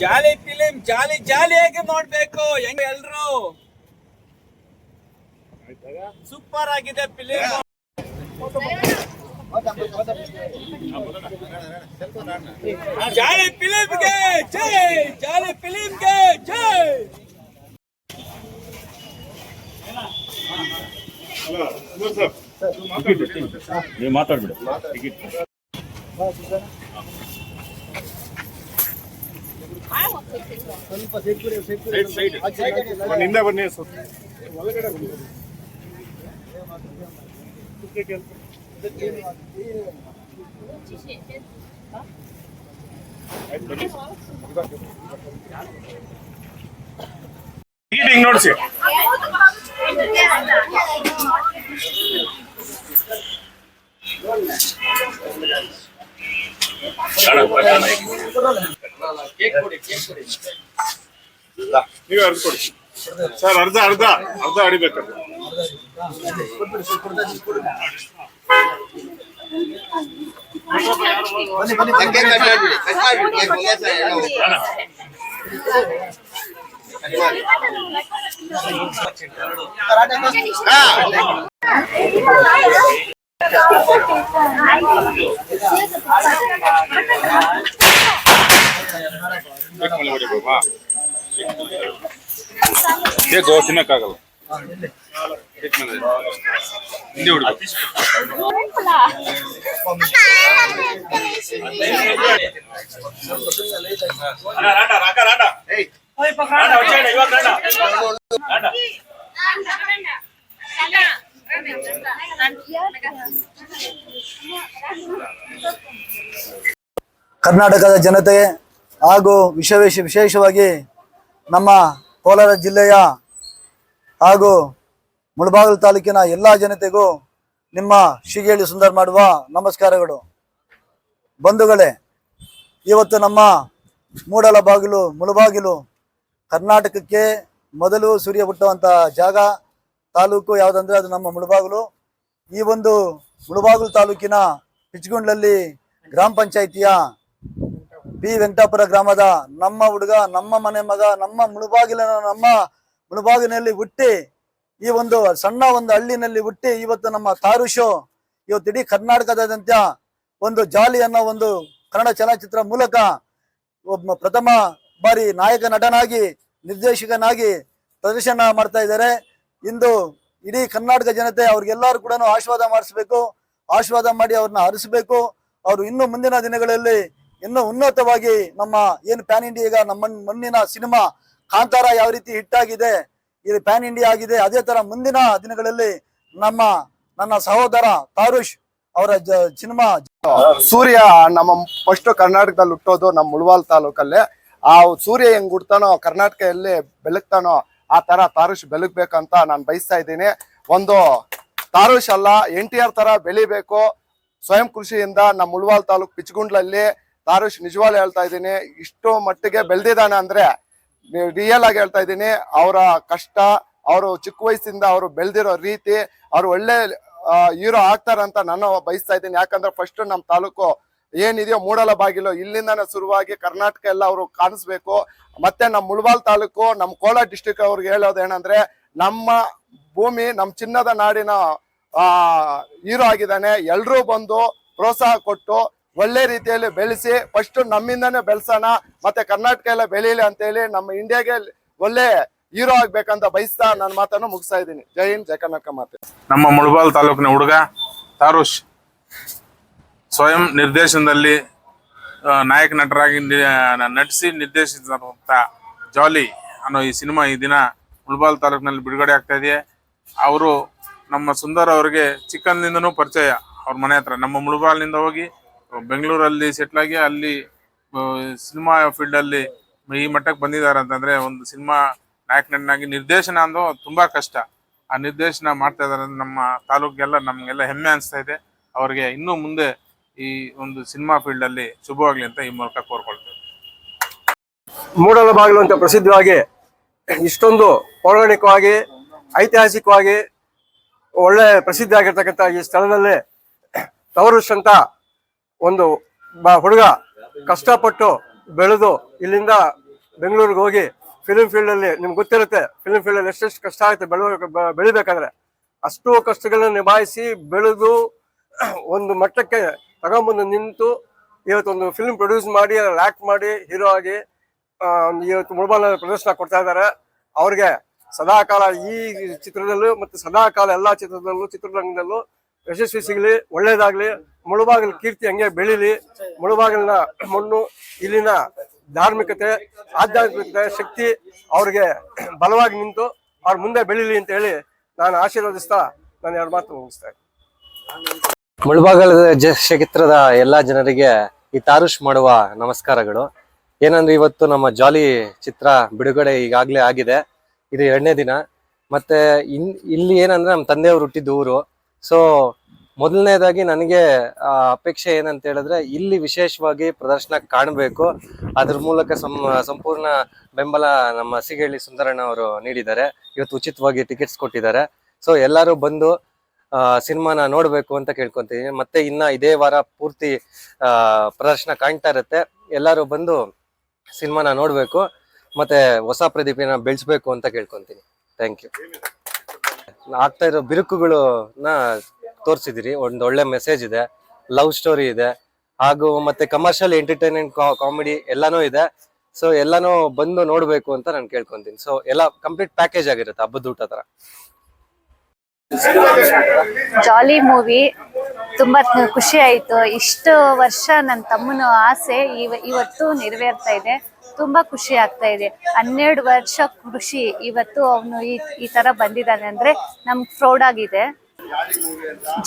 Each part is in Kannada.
ಜಾಲಿ ಫಿಲಿಂ ಜಾಲಿಯಾಗಿ ನೋಡ್ಬೇಕು ಹೆಂಗ ಎಲ್ರು. ಸೂಪರ್ ಆಗಿದೆ ಫಿಲಿಂ. ಜಾಲಿ ಫಿಲಿಂಗೆ ಜೈ, ಜಾಲಿ ಫಿಲಿಂಗೆ ಜೈ. ನೀವು ಮಾತಾಡ್ಬಿಡಿ. ನಿಂದ ಬನ್ನಿ ಒಳಗಡೆ ಹಿಂಗ್ ನೋಡ್ಸಿ. ನೀವು ಅರ್ಧ ಕೊಡಿ ಸರ್. ಅರ್ಧ ಅಡಿಬೇಕು. ತಿನ್ನಕ್ಕಾಗಲ್ಲ. ಹಿಂದೆ ಹುಡುಗ ಕರ್ನಾಟಕದ ಜನತೆ ಹಾಗೂ ವಿಶೇಷವಾಗಿ ನಮ್ಮ ಕೋಲಾರ ಜಿಲ್ಲೆಯ ಹಾಗೂ ಮುಳಬಾಗಿಲು ತಾಲೂಕಿನ ಎಲ್ಲ ಜನತೆಗೂ ನಿಮ್ಮ ಶಿಗೇಳಿ ಸುಂದರ್ ಮಾಡುವ ನಮಸ್ಕಾರಗಳು. ಬಂಧುಗಳೇ, ಇವತ್ತು ನಮ್ಮ ಮುಳಬಾಗಿಲು ಕರ್ನಾಟಕಕ್ಕೆ ಮೊದಲು ಸೂರ್ಯ ಹುಟ್ಟುವಂಥ ಜಾಗ ತಾಲೂಕು ಯಾವುದಂದ್ರೆ ಅದು ನಮ್ಮ ಮುಳಬಾಗಿಲು. ಈ ಒಂದು ಮುಳಬಾಗಿಲು ತಾಲೂಕಿನ ಪಿಚ್ಗುಂಡ್ಲಲ್ಲಿ ಗ್ರಾಮ ಪಂಚಾಯಿತಿಯ ಪಿ ವೆಂಕಟಾಪುರ ಗ್ರಾಮದ ನಮ್ಮ ಹುಡುಗ, ನಮ್ಮ ಮನೆ ಮಗ, ನಮ್ಮ ಮುಳಬಾಗಿಲಿನಲ್ಲಿ ಹುಟ್ಟಿ ಈ ಒಂದು ಸಣ್ಣ ಒಂದು ಹಳ್ಳಿನಲ್ಲಿ ಹುಟ್ಟಿ ಇವತ್ತು ನಮ್ಮ ತಾರುಷು ಇವತ್ತು ಇಡೀ ಕರ್ನಾಟಕದಾದ್ಯಂತ ಒಂದು ಜಾಲಿ ಅನ್ನೋ ಒಂದು ಕನ್ನಡ ಚಲನಚಿತ್ರ ಮೂಲಕ ಒಬ್ಬ ಪ್ರಥಮ ಬಾರಿ ನಾಯಕ ನಟನಾಗಿ ನಿರ್ದೇಶಕನಾಗಿ ಪ್ರದರ್ಶನ ಮಾಡ್ತಾ ಇದ್ದಾರೆ. ಇಂದು ಇಡೀ ಕರ್ನಾಟಕ ಜನತೆ ಅವ್ರಿಗೆಲ್ಲರೂ ಕೂಡ ಆಶೀರ್ವಾದ ಮಾಡಿ ಅವ್ರನ್ನ ಹರಿಸಬೇಕು. ಅವರು ಇನ್ನು ಮುಂದಿನ ದಿನಗಳಲ್ಲಿ ಇನ್ನೂ ಉನ್ನತವಾಗಿ ನಮ್ಮ ಏನು ಪ್ಯಾನ್ ಇಂಡಿಯಾ ಈಗ ನಮ್ಮ ಮಣ್ಣಿನ ಸಿನಿಮಾ ಕಾಂತಾರ ಯಾವ ರೀತಿ ಹಿಟ್ ಆಗಿದೆ, ಇದು ಪ್ಯಾನ್ ಇಂಡಿಯಾ ಆಗಿದೆ, ಅದೇ ತರ ಮುಂದಿನ ದಿನಗಳಲ್ಲಿ ನನ್ನ ಸಹೋದರ ತಾರುಷ್ ಅವರ ಸಿನಿಮಾ ಸೂರ್ಯ ನಮ್ಮ ಫಸ್ಟ್ ಕರ್ನಾಟಕದಲ್ಲಿ ಹುಟ್ಟೋದು ನಮ್ಮ ಮುಳಬಾಲ್ ತಾಲೂಕಲ್ಲೇ. ಆ ಸೂರ್ಯ ಹೆಂಗ್ ಹುಡ್ತಾನೋ ಕರ್ನಾಟಕ ಎಲ್ಲಿ ಬೆಳಗ್ತಾನೋ ಆ ತರ ತಾರುಷ್ ಬೆಳಗ್ಬೇಕಂತ ನಾನು ಬಯಸ್ತಾ ಇದ್ದೀನಿ. ಒಂದು ತಾರುಷ್ ಅಲ್ಲ, NTR ತರ ಬೆಳಿಬೇಕು. ಸ್ವಯಂ ಕೃಷಿಯಿಂದ ನಮ್ಮ ಮುಳಬಾಲ್ ತಾಲೂಕು ಪಿಚ್ಗುಂಡ್ಲಲ್ಲಿ ತಾರುಷ್ ನಿಜವಾಗ್ಲೂ ಹೇಳ್ತಾ ಇದ್ದೀನಿ, ಇಷ್ಟು ಮಟ್ಟಿಗೆ ಬೆಳೆದಿದ್ದಾನೆ ಅಂದ್ರೆ ರಿಯಲ್ ಆಗಿ ಹೇಳ್ತಾ ಇದ್ದೀನಿ. ಅವರ ಕಷ್ಟ, ಅವರು ಚಿಕ್ಕ ವಯಸ್ಸಿಂದ ಅವರು ಬೆಳೆದಿರೋ ರೀತಿ, ಅವ್ರು ಒಳ್ಳೆ ಹೀರೋ ಆಗ್ತಾರಂತ ನಾನು ಬಯಸ್ತಾ ಇದ್ದೀನಿ. ಯಾಕಂದ್ರೆ ಫಸ್ಟ್ ನಮ್ಮ ತಾಲೂಕು ಏನಿದೆಯೋ ಮೂಡಲಬಾಗಿಲು ಇಲ್ಲಿಂದಾನೆ ಶುರುವಾಗಿ ಕರ್ನಾಟಕ ಎಲ್ಲ ಅವರು ಕಾಣಿಸ್ಬೇಕು. ಮತ್ತೆ ನಮ್ಮ ಮುಳಬಾಲ್ ತಾಲೂಕು, ನಮ್ಮ ಕೋಲಾರ ಡಿಸ್ಟಿಕ್ ಅವ್ರಿಗೆ ಹೇಳೋದು ಏನಂದ್ರೆ, ನಮ್ಮ ಭೂಮಿ ನಮ್ಮ ಚಿನ್ನದ ನಾಡಿನ ಹೀರೋ ಆಗಿದ್ದಾನೆ. ಎಲ್ರೂ ಬಂದು ಪ್ರೋತ್ಸಾಹ ಕೊಟ್ಟು ಒಳ್ಳೆ ರೀತಿಯಲ್ಲಿ ಬೆಳೆಸಿ ಫಸ್ಟ್ ನಮ್ಮಿಂದಾನೇ ಬೆಳೆಸೋಣ, ಮತ್ತೆ ಕರ್ನಾಟಕ ಎಲ್ಲ ಬೆಳೀಲಿ ಅಂತ ಹೇಳಿ ನಮ್ಮ ಇಂಡಿಯಾಗೆ ಒಳ್ಳೆ ಹೀರೋ ಆಗ್ಬೇಕಂತ ಬಯಸ್ತಾ ನನ್ನ ಮಾತನ್ನು ಮುಗಿಸ್ತಾ ಇದ್ದೀನಿ. ಜೈ ಹಿಂದ್, ಜೈ ಕರ್ನಾಟಕ ಮಾತೆ. ನಮ್ಮ ಮುಳಬಾಲ್ ತಾಲೂಕಿನ ಹುಡುಗ ತಾರುಷ್ ಸ್ವಯಂ ನಿರ್ದೇಶನದಲ್ಲಿ ನಾಯಕ ನಟರಾಗಿ ನಟಿಸಿ ನಿರ್ದೇಶಿಸಿದಂಥ ಜಾಲಿ ಅನ್ನೋ ಈ ಸಿನಿಮಾ ಈ ದಿನ ಮುಳಬಾಲ್ ತಾಲೂಕಿನಲ್ಲಿ ಬಿಡುಗಡೆ ಆಗ್ತಾ ಇದೆ. ಅವರು ನಮ್ಮ ಸುಂದರ್ ಅವರಿಗೆ ಚಿಕ್ಕಂದಿಂದನೂ ಪರಿಚಯ. ಅವ್ರ ಮನೆ ಹತ್ರ ನಮ್ಮ ಮುಳಬಾಲ್ನಿಂದ ಹೋಗಿ ಬೆಂಗಳೂರಲ್ಲಿ ಸೆಟ್ಲ್ ಆಗಿ ಅಲ್ಲಿ ಸಿನಿಮಾ ಫೀಲ್ಡಲ್ಲಿ ಈ ಮಟ್ಟಕ್ಕೆ ಬಂದಿದ್ದಾರೆ ಅಂತಂದರೆ, ಒಂದು ಸಿನಿಮಾ ನಾಯಕ ನಟನಾಗಿ ನಿರ್ದೇಶನ ಅಂದು ತುಂಬ ಕಷ್ಟ. ಆ ನಿರ್ದೇಶನ ಮಾಡ್ತಾ ಇದ್ದಾರೆ ನಮ್ಮ ತಾಲೂಕಿಗೆಲ್ಲ ನಮಗೆಲ್ಲ ಹೆಮ್ಮೆ ಅನಿಸ್ತಾ ಇದೆ. ಅವರಿಗೆ ಇನ್ನೂ ಮುಂದೆ ಈ ಒಂದು ಸಿನಿಮಾ ಫೀಲ್ಡ್ ಅಲ್ಲಿ ಶುಭವಾಗ್ಲಿ ಅಂತ ಈ ಮೂಲಕ ಕೋರ್ಕೊಳ್ತೇವೆ. ಮೂಡಲಬಾಗಿಲು ಅಂತ ಪ್ರಸಿದ್ಧವಾಗಿ ಇಷ್ಟೊಂದು ಪೌರಾಣಿಕವಾಗಿ ಐತಿಹಾಸಿಕವಾಗಿ ಒಳ್ಳೆ ಪ್ರಸಿದ್ಧಿ ಆಗಿರ್ತಕ್ಕಂಥ ಈ ಸ್ಥಳದಲ್ಲಿ ತವರುಷ್ ಅಂತ ಒಂದು ಹುಡುಗ ಕಷ್ಟಪಟ್ಟು ಬೆಳೆದು ಇಲ್ಲಿಂದ ಬೆಂಗಳೂರಿಗೆ ಹೋಗಿ ಫಿಲ್ಮ್ ಫೀಲ್ಡ್ ಅಲ್ಲಿ ನಿಮ್ಗೆ ಗೊತ್ತಿರುತ್ತೆ, ಫಿಲ್ಮ್ ಫೀಲ್ಡ್ ಅಲ್ಲಿ ಎಷ್ಟೆಷ್ಟು ಕಷ್ಟ ಆಗುತ್ತೆ ಬೆಳಿಬೇಕಾದ್ರೆ. ಅಷ್ಟು ಕಷ್ಟಗಳನ್ನ ನಿಭಾಯಿಸಿ ಬೆಳೆದು ಒಂದು ಮಟ್ಟಕ್ಕೆ ತಗೊಂಬಂದು ನಿಂತು ಇವತ್ತೊಂದು ಫಿಲ್ಮ್ ಪ್ರೊಡ್ಯೂಸ್ ಮಾಡಿ ಅದ್ರಲ್ಲಿ ಆಕ್ಟ್ ಮಾಡಿ ಹೀರೋ ಆಗಿ ಇವತ್ತು ಮುಳುಬಾಗಿಲು ಪ್ರದರ್ಶನ ಕೊಡ್ತಾ ಇದ್ದಾರೆ. ಅವ್ರಿಗೆ ಸದಾಕಾಲ ಈ ಚಿತ್ರದಲ್ಲೂ ಮತ್ತು ಸದಾಕಾಲ ಎಲ್ಲಾ ಚಿತ್ರರಂಗದಲ್ಲೂ ಯಶಸ್ವಿ ಸಿಗಲಿ, ಒಳ್ಳೇದಾಗ್ಲಿ. ಮುಳುಬಾಗಿಲು ಕೀರ್ತಿ ಹಂಗೆ ಬೆಳೀಲಿ. ಮುಳುಬಾಗಿಲಿನ ಮಣ್ಣು, ಇಲ್ಲಿನ ಧಾರ್ಮಿಕತೆ, ಆಧ್ಯಾತ್ಮಿಕತೆ ಶಕ್ತಿ ಅವ್ರಿಗೆ ಬಲವಾಗಿ ನಿಂತು ಅವ್ರ ಮುಂದೆ ಬೆಳೀಲಿ ಅಂತ ಹೇಳಿ ನಾನು ಆಶೀರ್ವದಿಸ್ತಾ ನಾನು 2 ಮಾತು ಮುಗಿಸ್ತಾ ಇದ್ದೀನಿ. ಮುಳುಬಾಗಿಲು ಕ್ಷೇತ್ರದ ಎಲ್ಲಾ ಜನರಿಗೆ ಈ ತಾರುಷ್ ಮಾಡುವ ನಮಸ್ಕಾರಗಳು. ಏನಂದ್ರೆ ಇವತ್ತು ನಮ್ಮ ಜಾಲಿ ಚಿತ್ರ ಬಿಡುಗಡೆ ಈಗಾಗಲೇ ಆಗಿದೆ. ಇದು 2ನೇ ದಿನ. ಮತ್ತೆ ಇಲ್ಲಿ ಏನಂದ್ರೆ ನಮ್ಮ ತಂದೆಯವರು ಹುಟ್ಟಿದ ಊರು. ಸೊ ಮೊದಲನೇದಾಗಿ ನನಗೆ ಅಪೇಕ್ಷೆ ಏನಂತ ಹೇಳಿದ್ರೆ ಇಲ್ಲಿ ವಿಶೇಷವಾಗಿ ಪ್ರದರ್ಶನ ಕಾಣಬೇಕು. ಅದ್ರ ಮೂಲಕ ಸಂಪೂರ್ಣ ಬೆಂಬಲ ನಮ್ಮ ಸಿಗೇಳಿ ಸುಂದರಣ್ಣ ಅವರು ನೀಡಿದ್ದಾರೆ. ಇವತ್ತು ಉಚಿತವಾಗಿ ಟಿಕೆಟ್ಸ್ ಕೊಟ್ಟಿದ್ದಾರೆ. ಸೊ ಎಲ್ಲರೂ ಬಂದು ಸಿನಿಮಾನ ನೋಡ್ಬೇಕು ಅಂತ ಕೇಳ್ಕೊಂತೀನಿ. ಮತ್ತೆ ಇನ್ನ ಇದೇ ವಾರ ಪೂರ್ತಿ ಪ್ರದರ್ಶನ ಕಾಣ್ತಾ ಇರುತ್ತೆ. ಎಲ್ಲರೂ ಬಂದು ಸಿನಿಮಾನ ನೋಡ್ಬೇಕು, ಮತ್ತೆ ಹೊಸ ಪ್ರದೀಪಿನ ಬೆಳೆಸ್ಬೇಕು ಅಂತ ಕೇಳ್ಕೊಂತೀನಿ. Thank you. ಆಗ್ತಾ ಇರೋ ಬಿರುಕುಗಳನ್ನ ತೋರಿಸಿದಿರಿ. ಒಂದು ಒಳ್ಳೆ ಮೆಸೇಜ್ ಇದೆ, ಲವ್ ಸ್ಟೋರಿ ಇದೆ, ಹಾಗೂ ಮತ್ತೆ ಕಮರ್ಷಿಯಲ್ ಎಂಟರ್ಟೈನ್ಮೆಂಟ್ ಕಾಮಿಡಿ ಎಲ್ಲಾನು ಇದೆ. ಸೊ ಎಲ್ಲಾನು ಬಂದು ನೋಡ್ಬೇಕು ಅಂತ ನಾನು ಕೇಳ್ಕೊಂತೀನಿ. ಸೊ ಎಲ್ಲ ಕಂಪ್ಲೀಟ್ ಪ್ಯಾಕೇಜ್ ಆಗಿರುತ್ತೆ, ಹಬ್ಬದ ಊಟ ತರ. ಜಾಲಿ ಮೂವಿ ತುಂಬಾ ಖುಷಿ ಆಯ್ತು. ಇಷ್ಟು ವರ್ಷ ನನ್ನ ತಮ್ಮನ ಆಸೆ ಇವತ್ತು ನೆರವೇರ್ತಾ ಇದೆ. ತುಂಬಾ ಖುಷಿ ಆಗ್ತಾ ಇದೆ. 12 ವರ್ಷ ಖುಷಿ ಇವತ್ತು ಅವನು ಈ ತರ ಬಂದಿದ್ದಾನೆ ಅಂದ್ರೆ ನಮ್ಗೆ ಪ್ರೌಡ್ ಆಗಿದೆ.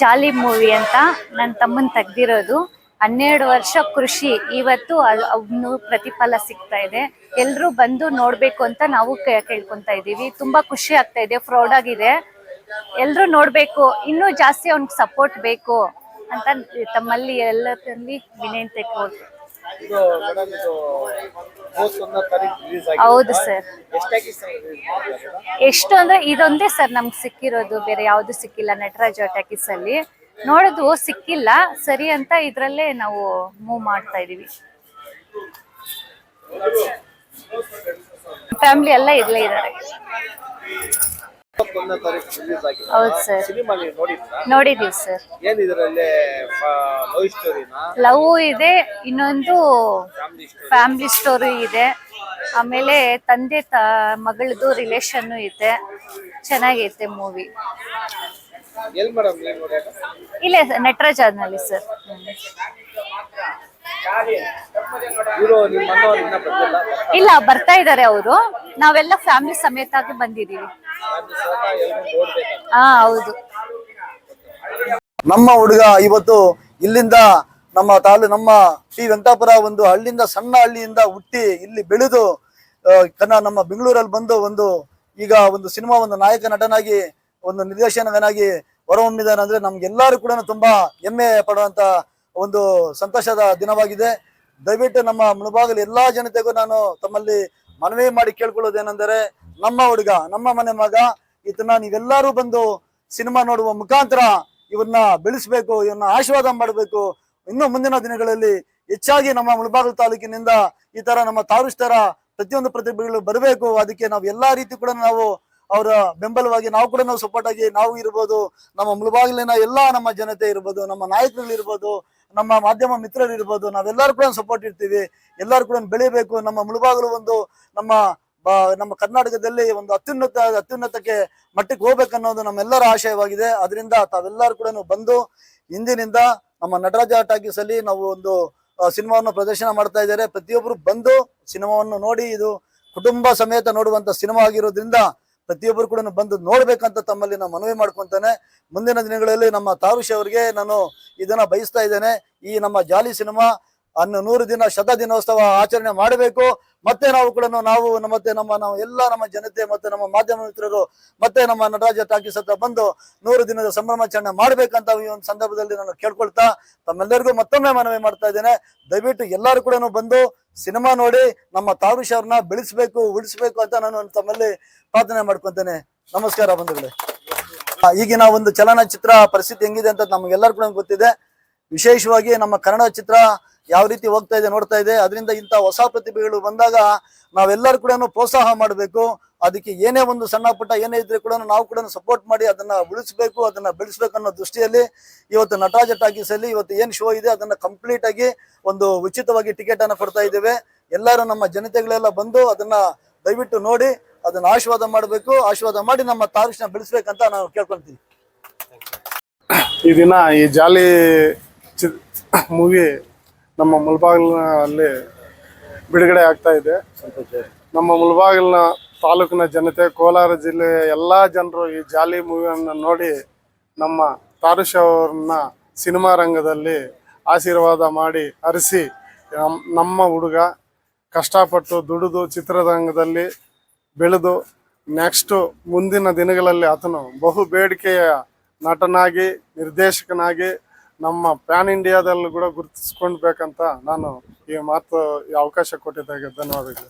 ಜಾಲಿ ಮೂವಿ ಅಂತ ನನ್ನ ತಮ್ಮನ್ ತೆಗ್ದಿರೋದು. 12 ವರ್ಷ ಕೃಷಿ ಇವತ್ತು ಅವನು ಪ್ರತಿಫಲ ಸಿಗ್ತಾ ಇದೆ. ಎಲ್ರು ಬಂದು ನೋಡ್ಬೇಕು ಅಂತ ನಾವು ಕೇಳ್ಕೊಂತ ಇದೀವಿ. ತುಂಬಾ ಖುಷಿ ಆಗ್ತಾ ಇದೆ, ಪ್ರೌಡ್ ಆಗಿದೆ. ಎಲ್ರು ನೋಡ್ಬೇಕು, ಇನ್ನೂ ಜಾಸ್ತಿ ಅವ್ನಿಗೆ ಸಪೋರ್ಟ್ ಬೇಕು ಅಂತ ತಮ್ಮಲ್ಲಿ ಎಲ್ಲರಲ್ಲಿ ವಿನಂತಿ ಕೊಡ್ತೀವಿ. ಹೌದು ಸರ್. ಎಷ್ಟು ಅಂದ್ರೆ ಇದೊಂದೇ ಸರ್ ನಮ್ಗೆ ಸಿಕ್ಕಿರೋದು, ಬೇರೆ ಯಾವ್ದು ಸಿಕ್ಕಿಲ್ಲ. ನಟರಾಜ ಟಾಕೀಸ್ ಅಲ್ಲಿ ನೋಡೋದು ಸಿಕ್ಕಿಲ್ಲ ಸರಿ ಅಂತ ಇದ್ರಲ್ಲೇ ನಾವು ಮೂವ್ ಮಾಡ್ತಾ ಇದೀವಿ. ಫ್ಯಾಮಿಲಿ ಎಲ್ಲ ಇಲ್ಲೇ ಇದ್ದಾರೆ. ಹೌದು ಸರ್, ನೋಡಿದೀವಿ ಸರ್. ಲವ್ ಇದೆ, ಇನ್ನೊಂದು ಫ್ಯಾಮಿಲಿ ಸ್ಟೋರಿ ಇದೆ, ಆಮೇಲೆ ತಂದೆ ಮಗಳದು ರಿಲೇಷನ್ ಇದೆ. ಚೆನ್ನಾಗೈತೆ ಮೂವಿ. ಇಲ್ಲೇ ನಟರಾಜನಲ್ಲಿ ಸರ್. ಇಲ್ಲ, ಬರ್ತಾ ಇದ್ದಾರೆ ಅವರು. ನಾವೆಲ್ಲ ಫ್ಯಾಮಿಲಿ ಸಮೇತ ಬಂದಿದೀವಿ. ಹೌದು. ನಮ್ಮ ಹುಡುಗ ಇವತ್ತು ಇಲ್ಲಿಂದ ನಮ್ಮ ಟಿ ವೆಂಕಟಾಪುರ ಒಂದು ಹಳ್ಳಿಯಿಂದ, ಸಣ್ಣ ಹಳ್ಳಿಯಿಂದ ಹುಟ್ಟಿ ಇಲ್ಲಿ ಬೆಳೆದು ನಮ್ಮ ಬೆಂಗಳೂರಲ್ಲಿ ಬಂದು ಈಗ ಒಂದು ಸಿನಿಮಾ ಒಂದು ನಾಯಕ ನಟನಾಗಿ ಒಂದು ನಿರ್ದೇಶಕನಾಗಿ ಹೊರಹೊಮ್ಮಿದ್ದಾನೆ ಅಂದ್ರೆ ನಮ್ಗೆಲ್ಲರೂ ಕೂಡ ತುಂಬಾ ಹೆಮ್ಮೆ ಪಡುವಂತ ಒಂದು ಸಂತೋಷದ ದಿನವಾಗಿದೆ. ದಯವಿಟ್ಟು ನಮ್ಮ ಮುಳುಬಾಗಿಲು ಎಲ್ಲಾ ಜನತೆಗೂ ನಾನು ತಮ್ಮಲ್ಲಿ ಮನವಿ ಮಾಡಿ ಕೇಳ್ಕೊಳ್ಳೋದೇನೆಂದರೆ, ನಮ್ಮ ಹುಡುಗ, ನಮ್ಮ ಮನೆ ಮಗ, ಇದನ್ನ ನೀವೆಲ್ಲರೂ ಬಂದು ಸಿನಿಮಾ ನೋಡುವ ಮುಖಾಂತರ ಇವನ್ನ ಬೆಳೆಸ್ಬೇಕು, ಇವನ್ನ ಆಶೀರ್ವಾದ ಮಾಡಬೇಕು. ಇನ್ನು ಮುಂದಿನ ದಿನಗಳಲ್ಲಿ ಹೆಚ್ಚಾಗಿ ನಮ್ಮ ಮುಳುಬಾಗಿಲು ತಾಲೂಕಿನಿಂದ ಈ ತರ ನಮ್ಮ ತಾರುಷ್ ತರ ಪ್ರತಿಯೊಂದು ಪ್ರತಿಭೆಗಳು ಬರಬೇಕು. ಅದಕ್ಕೆ ನಾವು ಎಲ್ಲಾ ರೀತಿ ಕೂಡ ನಾವು ಅವರ ಬೆಂಬಲವಾಗಿ ನಾವು ಕೂಡ ಸಪೋರ್ಟ್ ಆಗಿ ನಾವು ಇರ್ಬೋದು, ನಮ್ಮ ಮುಳುಬಾಗಿಲಿನ ಎಲ್ಲಾ ನಮ್ಮ ಜನತೆ ಇರ್ಬೋದು, ನಮ್ಮ ನಾಯಕರು ಇರ್ಬೋದು, ನಮ್ಮ ಮಾಧ್ಯಮ ಮಿತ್ರರು ಇರ್ಬೋದು, ನಾವೆಲ್ಲರೂ ಕೂಡ ಸಪೋರ್ಟ್ ಇರ್ತೀವಿ. ಎಲ್ಲರೂ ಕೂಡ ಬೆಳಿಬೇಕು. ನಮ್ಮ ಮುಳುಬಾಗಿಲು ಒಂದು ನಮ್ಮ ಕರ್ನಾಟಕದಲ್ಲಿ ಒಂದು ಅತ್ಯುನ್ನತಕ್ಕೆ ಮಟ್ಟಕ್ಕೆ ಹೋಗ್ಬೇಕನ್ನೋದು ನಮ್ಮೆಲ್ಲರ ಆಶಯವಾಗಿದೆ. ಅದರಿಂದ ತಾವೆಲ್ಲರೂ ಕೂಡ ಬಂದು ಇಂದಿನಿಂದ ನಮ್ಮ ನಟರಾಜ ಟಾಕೀಸ್ ಅಲ್ಲಿ ನಾವು ಒಂದು ಸಿನಿಮಾವನ್ನು ಪ್ರದರ್ಶನ ಮಾಡ್ತಾ ಇದ್ದಾರೆ. ಪ್ರತಿಯೊಬ್ಬರು ಬಂದು ಸಿನಿಮಾವನ್ನು ನೋಡಿ, ಇದು ಕುಟುಂಬ ಸಮೇತ ನೋಡುವಂತ ಸಿನಿಮಾ ಆಗಿರೋದ್ರಿಂದ ಪ್ರತಿಯೊಬ್ಬರು ಕೂಡ ಬಂದು ನೋಡ್ಬೇಕಂತ ತಮ್ಮಲ್ಲಿ ನಾನು ಮನವಿ ಮಾಡ್ಕೊಂತಾನೆ. ಮುಂದಿನ ದಿನಗಳಲ್ಲಿ ನಮ್ಮ ತಾರುಷ್ ಅವರಿಗೆ ನಾನು ಇದನ್ನ ಬಯಸ್ತಾ ಇದ್ದೇನೆ. ಈ ನಮ್ಮ ಜಾಲಿ ಸಿನಿಮಾ ಅನ್ನು 100 ದಿನ 100 ದಿನೋತ್ಸವ ಆಚರಣೆ ಮಾಡಬೇಕು. ಮತ್ತೆ ನಾವು ಕೂಡ ನಾವು ಎಲ್ಲ ನಮ್ಮ ಜನತೆ ಮತ್ತೆ ನಮ್ಮ ಮಾಧ್ಯಮ ಮಿತ್ರರು ಮತ್ತೆ ನಮ್ಮ ನಟರಾಜ ಟಾಕೀಸ್ ಹತ್ರ ಬಂದು 100 ದಿನದ ಸಂಭ್ರಮಾಚರಣೆ ಮಾಡ್ಬೇಕಂತ ಈ ಒಂದು ಸಂದರ್ಭದಲ್ಲಿ ನಾನು ಕೇಳ್ಕೊಳ್ತಾ ತಮ್ಮೆಲ್ಲರಿಗೂ ಮತ್ತೊಮ್ಮೆ ಮನವಿ ಮಾಡ್ತಾ ಇದ್ದೇನೆ. ದಯವಿಟ್ಟು ಎಲ್ಲರೂ ಕೂಡ ಬಂದು ಸಿನಿಮಾ ನೋಡಿ ನಮ್ಮ ತಾರುಷ್ ಅವ್ರನ್ನ ಬೆಳೆಸ್ಬೇಕು ಉಳಿಸ್ಬೇಕು ಅಂತ ನಾನು ತಮ್ಮಲ್ಲಿ ಪ್ರಾರ್ಥನೆ ಮಾಡ್ಕೊಂತೇನೆ. ನಮಸ್ಕಾರ ಬಂಧುಗಳೇ. ಈಗಿನ ಒಂದು ಚಲನಚಿತ್ರ ಪರಿಸ್ಥಿತಿ ಹೆಂಗಿದೆ ಅಂತ ನಮಗೆಲ್ಲರೂ ಕೂಡ ಗೊತ್ತಿದೆ. ವಿಶೇಷವಾಗಿ ನಮ್ಮ ಕನ್ನಡ ಚಿತ್ರ ಯಾವ ರೀತಿ ಹೋಗ್ತಾ ಇದೆ ನೋಡ್ತಾ ಇದೆ. ಅದರಿಂದ ಇಂಥ ಹೊಸ ಪ್ರತಿಭೆಗಳು ಬಂದಾಗ ನಾವೆಲ್ಲರೂ ಕೂಡ ಪ್ರೋತ್ಸಾಹ ಮಾಡಬೇಕು. ಅದಕ್ಕೆ ಏನೇ ಒಂದು ಸಣ್ಣ ಪುಟ್ಟ ಏನೇ ಇದ್ರೆ ಕೂಡ ನಾವು ಕೂಡ ಸಪೋರ್ಟ್ ಮಾಡಿ ಅದನ್ನ ಉಳಿಸ್ಬೇಕು, ಅದನ್ನ ಬೆಳೆಸ್ಬೇಕು ಅನ್ನೋ ದೃಷ್ಟಿಯಲ್ಲಿ ಇವತ್ತು ನಟರಾಜ ಟಾಕೀಸ್ ಅಲ್ಲಿ ಇವತ್ತು ಏನ್ ಶೋ ಇದೆ ಅದನ್ನ ಕಂಪ್ಲೀಟ್ ಆಗಿ ಒಂದು ಉಚಿತವಾಗಿ ಟಿಕೆಟ್ ಅನ್ನ ಕೊಡ್ತಾ ಇದ್ದೇವೆ. ಎಲ್ಲರೂ ನಮ್ಮ ಜನತೆಗಳೆಲ್ಲ ಬಂದು ಅದನ್ನ ದಯವಿಟ್ಟು ನೋಡಿ ಅದನ್ನ ಆಶೀರ್ವಾದ ಮಾಡಬೇಕು. ಆಶೀರ್ವಾದ ಮಾಡಿ ನಮ್ಮ ತಾರುಷ್ನ ಬೆಳೆಸ್ಬೇಕಂತ ನಾವು ಕೇಳ್ಕೊಂತೀವಿ. ಈ ದಿನ ಈ ಜಾಲಿ ಮೂವಿ ನಮ್ಮ ಮುಳಬಾಗಿಲಿನಲ್ಲಿ ಬಿಡುಗಡೆ ಆಗ್ತಾ ಇದೆ. ನಮ್ಮ ಮುಳಬಾಗಿಲಿನ ತಾಲೂಕಿನ ಜನತೆ, ಕೋಲಾರ ಜಿಲ್ಲೆಯ ಎಲ್ಲ ಜನರು ಈ ಜಾಲಿ ಮೂವಿಯನ್ನು ನೋಡಿ ನಮ್ಮ ತಾರುಷ್ ಅವ್ರನ್ನ ಸಿನಿಮಾ ರಂಗದಲ್ಲಿ ಆಶೀರ್ವಾದ ಮಾಡಿ ಹರಿಸಿ ನಮ್ಮ ಹುಡುಗ ಕಷ್ಟಪಟ್ಟು ದುಡಿದು ಚಿತ್ರರಂಗದಲ್ಲಿ ಬೆಳೆದು ನೆಕ್ಸ್ಟು ಮುಂದಿನ ದಿನಗಳಲ್ಲಿ ಆತನು ಬಹು ಬೇಡಿಕೆಯ ನಟನಾಗಿ ನಿರ್ದೇಶಕನಾಗಿ ನಮ್ಮ ಪ್ಯಾನ್ ಇಂಡಿಯಾದಲ್ಲೂ ಕೂಡ ಗುರುತಿಸ್ಕೊಳ್ಬೇಕಂತ ನಾನು ಈ ಅವಕಾಶ ಕೊಟ್ಟಿದ್ದಕ್ಕೆ ಧನ್ಯವಾದಗಳು.